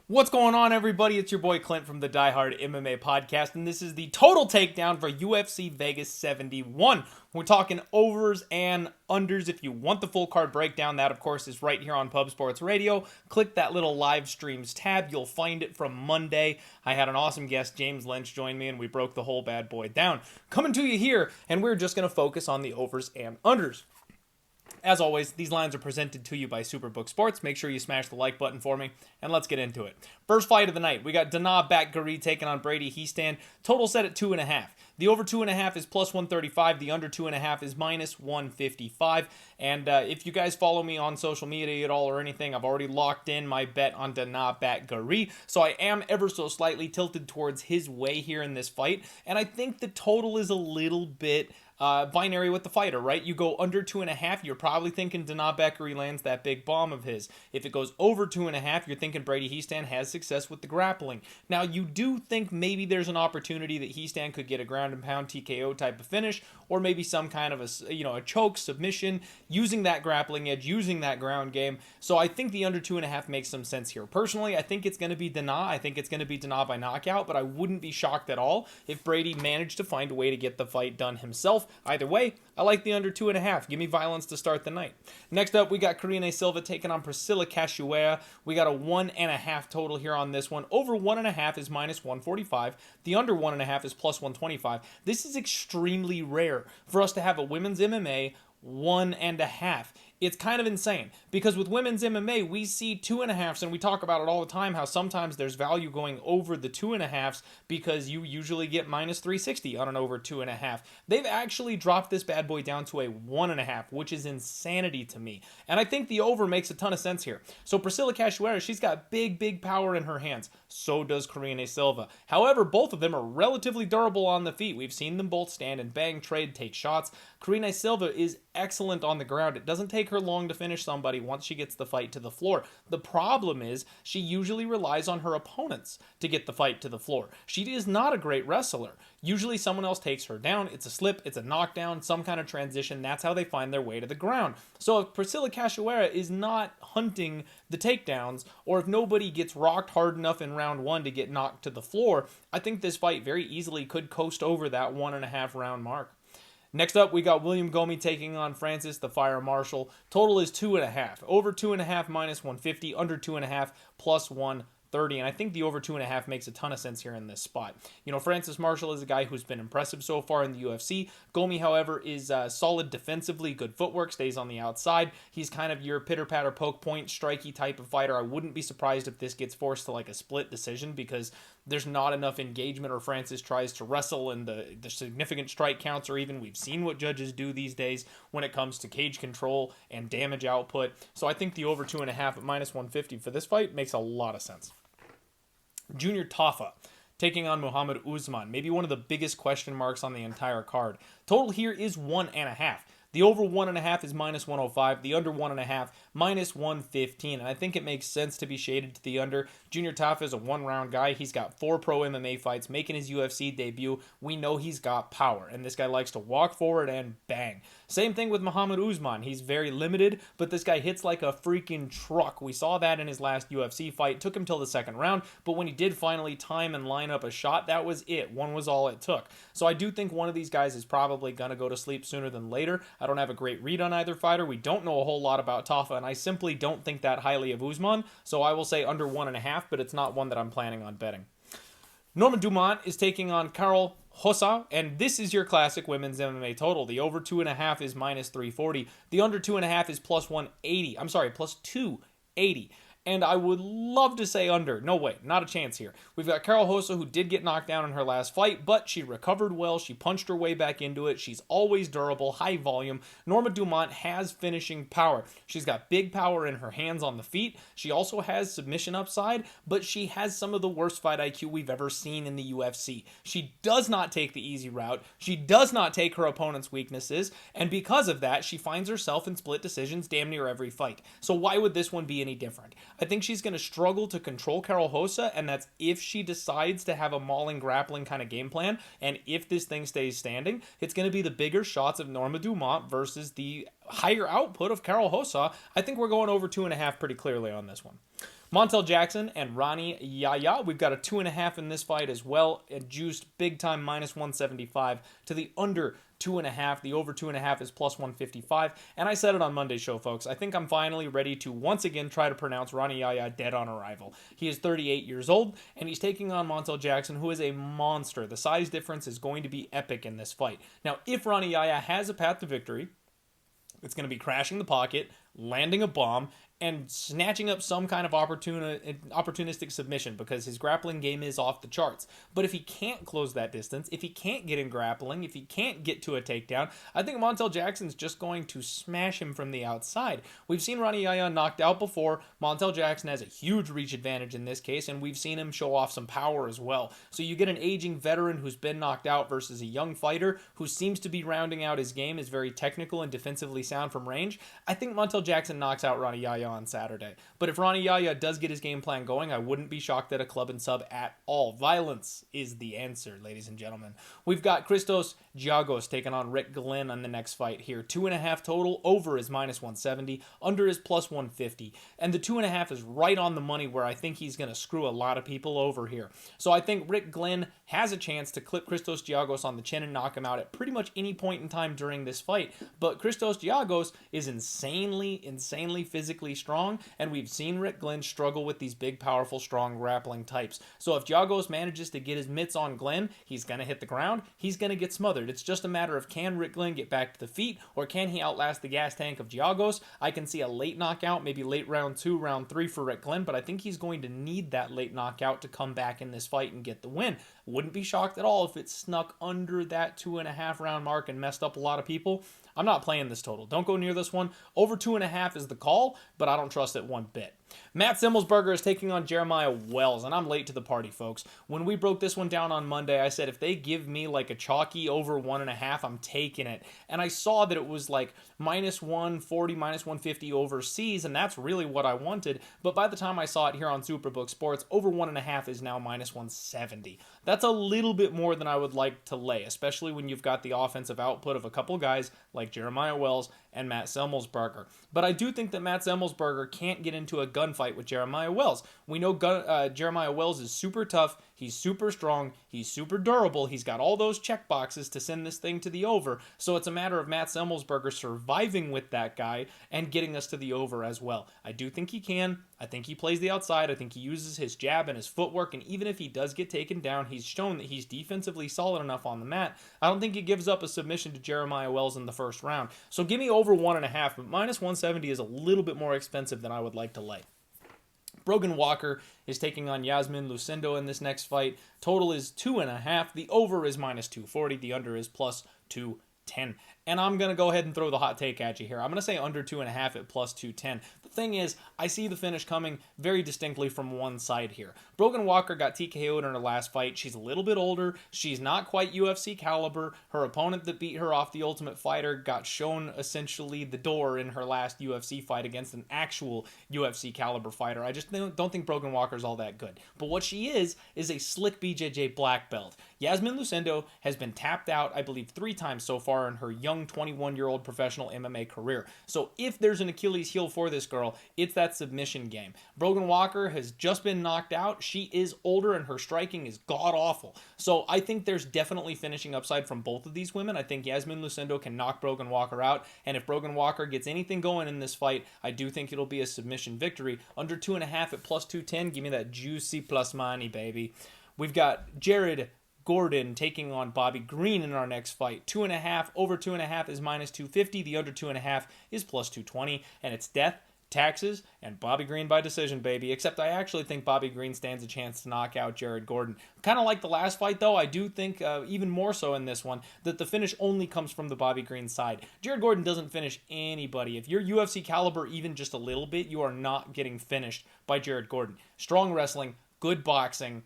What's going on, everybody? It's your boy Clint from the Die Hard MMA podcast, and this is the total takedown for UFC Vegas 71. We're talking overs and unders. If you want the full card breakdown, that of course is right here on Pub Sports Radio. Click that little live streams tab. You'll find it from Monday. I had an awesome guest, James Lynch, join me, and we broke the whole bad boy down. Coming to you here, and we're just going to focus on the overs and unders. As always, these lines are presented to you by Superbook Sports. Make sure you smash the like button for me, and let's get into it. First fight of the night, we got Dana Bakgari taking on Brady Hiestand. Total set at 2.5. The over 2.5 is plus 135. The under 2.5 is minus 155. And if you guys follow me on social media at all or anything, I've already locked in my bet on Dana Bakgari. So I am ever so slightly tilted towards his way here in this fight. And I think the total is a little bit binary with the fighter, right? You go under 2.5, you're probably thinking Dana Bakgari lands that big bomb of his. If it goes over 2.5, you're thinking Brady Hiestand has success with the grappling. Now, you do think maybe there's an opportunity that Hiestand could get a ground and pound TKO type of finish, or maybe some kind of a choke, submission, using that grappling edge, using that ground game. So I think the under 2.5 makes some sense here. Personally, I think it's going to be Dana. I think it's going to be Dana by knockout, but I wouldn't be shocked at all if Brady managed to find a way to get the fight done himself. Either way, I like the under 2.5. Give me violence to start the night. Next up, we got Karine Silva taking on Priscilla Cachoeira. We got a 1.5 total here on this one. Over 1.5 is minus 145. The under 1.5 is plus 125. This is extremely rare for us to have a women's MMA 1.5. It's kind of insane because with women's MMA, we see 2.5s, and we talk about it all the time, how sometimes there's value going over the 2.5s because you usually get minus 360 on an over 2.5. They've actually dropped this bad boy down to a 1.5, which is insanity to me. And I think the over makes a ton of sense here. So Priscilla Cachoeira, she's got big power in her hands. So does Karine Silva. However, both of them are relatively durable on the feet. We've seen them both stand and bang, trade, take shots. Karine Silva is excellent on the ground. It doesn't take her long to finish somebody once she gets the fight to the floor. The problem is she usually relies on her opponents to get the fight to the floor. She is not a great wrestler. Usually someone else takes her down. It's a slip, it's a knockdown, some kind of transition. That's how they find their way to the ground. So if Priscilla Cachoeira is not hunting the takedowns, or if nobody gets rocked hard enough in round one to get knocked to the floor, I think this fight very easily could coast over that 1.5 round mark. Next up, we got William Gomi taking on Francis the Fire Marshal. Total is 2.5. Over 2.5 minus 150, under 2.5 plus 130. And I think the over 2.5 makes a ton of sense here in this spot. You know, Francis Marshall is a guy who's been impressive so far in the UFC. Gomi, however, is solid defensively, good footwork, stays on the outside. He's kind of your pitter-patter, poke point, strikey type of fighter. I wouldn't be surprised if this gets forced to like a split decision because there's not enough engagement, or Francis tries to wrestle and the significant strike counts, or even we've seen what judges do these days when it comes to cage control and damage output. So I think the over 2.5 at minus 150 for this fight makes a lot of sense. Junior Tafa taking on Mohammad Usman, maybe one of the biggest question marks on the entire card. Total here is 1.5. The over 1.5 is minus 105. The under 1.5 minus 115. And I think it makes sense to be shaded to the under. Junior Tafa is a one-round guy. He's got 4 pro MMA fights, making his UFC debut. We know he's got power, and this guy likes to walk forward and bang. Same thing with Mohammad Usman. He's very limited, but this guy hits like a freaking truck. We saw that in his last UFC fight. It took him till the second round, but when he did finally time and line up a shot, that was it. One was all it took. So I do think one of these guys is probably going to go to sleep sooner than later. I don't have a great read on either fighter. We don't know a whole lot about Tafa, and I simply don't think that highly of Usman, so I will say under 1.5, but it's not one that I'm planning on betting. Norma Dumont is taking on Karol, Rosa, and this is your classic women's MMA total. The over 2.5 is minus 340. The under 2.5 is plus 180. I'm sorry, plus 280. And I would love to say under. No way, not a chance here. We've got Karol Rosa, who did get knocked down in her last fight, but she recovered well. She punched her way back into it. She's always durable, high volume. Norma Dumont has finishing power. She's got big power in her hands on the feet. She also has submission upside, but she has some of the worst fight IQ we've ever seen in the UFC. She does not take the easy route. She does not take her opponent's weaknesses, and because of that, she finds herself in split decisions damn near every fight. So why would this one be any different? I think she's going to struggle to control Karol Rosa, and that's if she decides to have a mauling, grappling kind of game plan, and if this thing stays standing, it's going to be the bigger shots of Norma Dumont versus the higher output of Karol Rosa. I think we're going over 2.5 pretty clearly on this one. Montel Jackson and Rani Yahya. We've got a 2.5 in this fight as well. It juiced big time -175 to the under 2.5. The over 2.5 is +155. And I said it on Monday's show, folks. I think I'm finally ready to once again try to pronounce Rani Yahya dead on arrival. He is 38 years old, and he's taking on Montel Jackson, who is a monster. The size difference is going to be epic in this fight. Now, if Rani Yahya has a path to victory, it's going to be crashing the pocket, landing a bomb, and snatching up some kind of opportunistic submission, because his grappling game is off the charts. But if he can't close that distance, if he can't get in grappling, if he can't get to a takedown, I think Montel Jackson's just going to smash him from the outside. We've seen Rani Yahya knocked out before. Montel Jackson has a huge reach advantage in this case, and we've seen him show off some power as well. So you get an aging veteran who's been knocked out versus a young fighter who seems to be rounding out his game, is very technical and defensively sound from range. I think Montel Jackson knocks out Rani Yahya on Saturday. But if Rani Yahya does get his game plan going, I wouldn't be shocked at a club and sub at all. Violence is the answer, ladies and gentlemen. We've got Christos Giagos taking on Rick Glenn on the next fight here. 2.5 total. Over is -170. Under is +150. And the 2.5 is right on the money, where I think he's going to screw a lot of people over here. So I think Rick Glenn has a chance to clip Christos Giagos on the chin and knock him out at pretty much any point in time during this fight. But Christos Giagos is insanely physically strong, and we've seen Rick Glenn struggle with these big, powerful, strong grappling types. So if Giagos manages to get his mitts on Glenn, he's going to hit the ground, he's going to get smothered. It's just a matter of, can Rick Glenn get back to the feet, or can he outlast the gas tank of Giagos? I can see a late knockout, maybe late round 2, round 3 for Rick Glenn, but I think he's going to need that late knockout to come back in this fight and get the win. Wouldn't be shocked at all if it snuck under that 2.5 round mark and messed up a lot of people. I'm not playing this total. Don't go near this one. Over 2.5 is the call, but I don't trust it one bit. Matt Semelsberger is taking on Jeremiah Wells, and I'm late to the party, folks. When we broke this one down on Monday, I said if they give me like a chalky over 1.5, I'm taking it. And I saw that it was like -140, -150 overseas, and that's really what I wanted. But by the time I saw it here on Superbook Sports, over 1.5 is now -170. That's a little bit more than I would like to lay, especially when you've got the offensive output of a couple guys like Jeremiah Wells and Matt Semelsberger. But I do think that Matt Semelsberger can't get into a gunfight with Jeremiah Wells. We know Jeremiah Wells is super tough, he's super strong, he's super durable, he's got all those check boxes to send this thing to the over, so it's a matter of Matt Semelsberger surviving with that guy and getting us to the over as well. I do think he can. I think he plays the outside. I think he uses his jab and his footwork, and even if he does get taken down, he's shown that he's defensively solid enough on the mat. I don't think he gives up a submission to Jeremiah Wells in the first round. So give me over 1.5, but -170 is a little bit more expensive than I would like to lay. Brogan Walker is taking on Iasmin Lucindo in this next fight. Total is 2.5. The over is -240. The under is +210. And I'm going to go ahead and throw the hot take at you here. I'm going to say under 2.5 at +210. The thing is, I see the finish coming very distinctly from one side here. Brogan Walker got TKO'd in her last fight. She's a little bit older. She's not quite UFC caliber. Her opponent that beat her off, the Ultimate Fighter, got shown essentially the door in her last UFC fight against an actual UFC caliber fighter. I just don't think Brogan Walker's all that good. But what she is a slick BJJ black belt. Iasmin Lucindo has been tapped out, I believe, 3 times so far in her young 21-year-old professional MMA career. So if there's an Achilles heel for this girl, it's that submission game. Brogan Walker has just been knocked out. She is older and her striking is god-awful. So I think there's definitely finishing upside from both of these women. I think Iasmin Lucindo can knock Brogan Walker out, and if Brogan Walker gets anything going in this fight, I do think it'll be a submission victory. Under 2.5 at +210, give me that juicy plus money, baby. We've got Jared Gordon taking on Bobby Green in our next fight. 2.5, over 2.5 is -250. The under 2.5 is +220, and it's death, taxes, and Bobby Green by decision, baby. Except I actually think Bobby Green stands a chance to knock out Jared Gordon. Kind of like the last fight, though, I do think, even more so in this one, that the finish only comes from the Bobby Green side. Jared Gordon doesn't finish anybody. If you're UFC caliber even just a little bit, you are not getting finished by Jared Gordon. Strong wrestling, good boxing,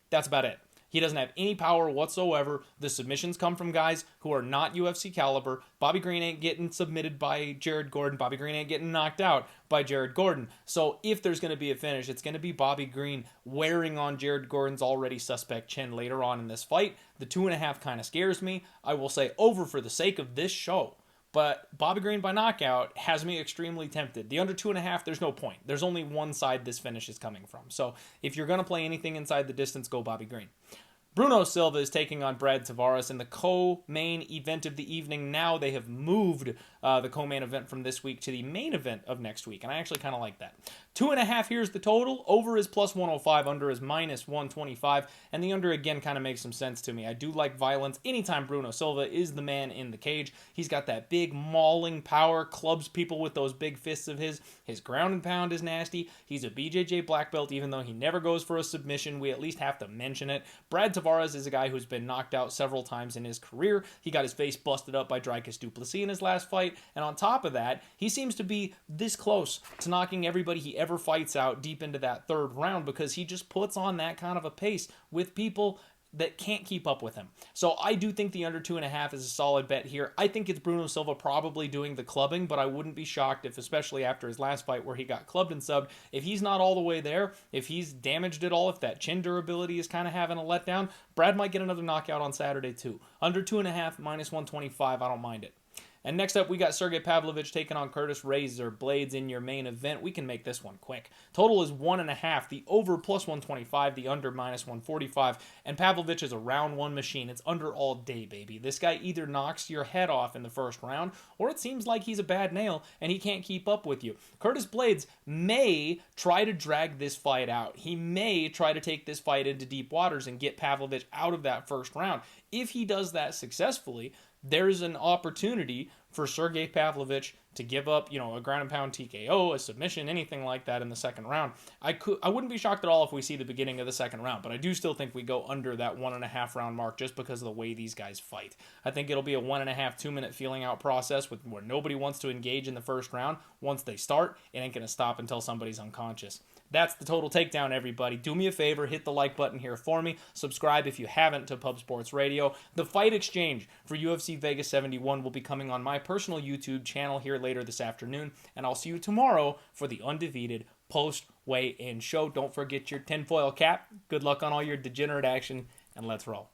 that's about it. He doesn't have any power whatsoever. The submissions come from guys who are not UFC caliber. Bobby Green ain't getting submitted by Jared Gordon. Bobby Green ain't getting knocked out by Jared Gordon. So if there's going to be a finish, it's going to be Bobby Green wearing on Jared Gordon's already suspect chin later on in this fight. The 2.5 kind of scares me. I will say over for the sake of this show. But Bobby Green by knockout has me extremely tempted. The under 2.5, there's no point. There's only one side this finish is coming from. So if you're going to play anything inside the distance, go Bobby Green. Bruno Silva is taking on Brad Tavares in the co-main event of the evening. Now they have moved the co-main event from this week to the main event of next week, and I actually kind of like that. 2.5, here's the total. Over is plus 105, under is minus 125, and the under again kind of makes some sense to me. I do like violence anytime Bruno Silva is the man in the cage. He's got that big mauling power, clubs people with those big fists of his. His ground and pound is nasty. He's a BJJ black belt, even though he never goes for a submission. We at least have to mention it. Brad Tavares is a guy who's been knocked out several times in his career. He got his face busted up by Dricus du Plessis in his last fight, and on top of that, he seems to be this close to knocking everybody he ever fights out deep into that third round because he just puts on that kind of a pace with people that can't keep up with him. So I do think the under 2.5 is a solid bet here. I think it's Bruno Silva probably doing the clubbing, but I wouldn't be shocked if, especially after his last fight where he got clubbed and subbed, if he's not all the way there, if he's damaged at all, if that chin durability is kind of having a letdown, Brad might get another knockout on Saturday too. Under 2.5, minus 125, I don't mind it. And next up, we got Sergei Pavlovich taking on Curtis Razor Blaydes in your main event. We can make this one quick. Total is 1.5. The over plus 125, the under minus 145. And Pavlovich is a round one machine. It's under all day, baby. This guy either knocks your head off in the first round, or it seems like he's a bad nail and he can't keep up with you. Curtis Blaydes may try to drag this fight out. He may try to take this fight into deep waters and get Pavlovich out of that first round. If he does that successfully, there's an opportunity for Sergei Pavlovich to give up, a ground and pound TKO, a submission, anything like that in the second round. I wouldn't be shocked at all if we see the beginning of the second round, but I do still think we go under that 1.5 round mark just because of the way these guys fight. I think it'll be a 1.5, 2 minute feeling out process where nobody wants to engage in the first round. Once they start, it ain't going to stop until somebody's unconscious. That's the total takedown, everybody. Do me a favor, hit the like button here for me. Subscribe if you haven't to Pub Sports Radio. The fight exchange for UFC Vegas 71 will be coming on my personal YouTube channel here later this afternoon, and I'll see you tomorrow for the undefeated post-weigh-in show. Don't forget your tinfoil cap. Good luck on all your degenerate action, and let's roll.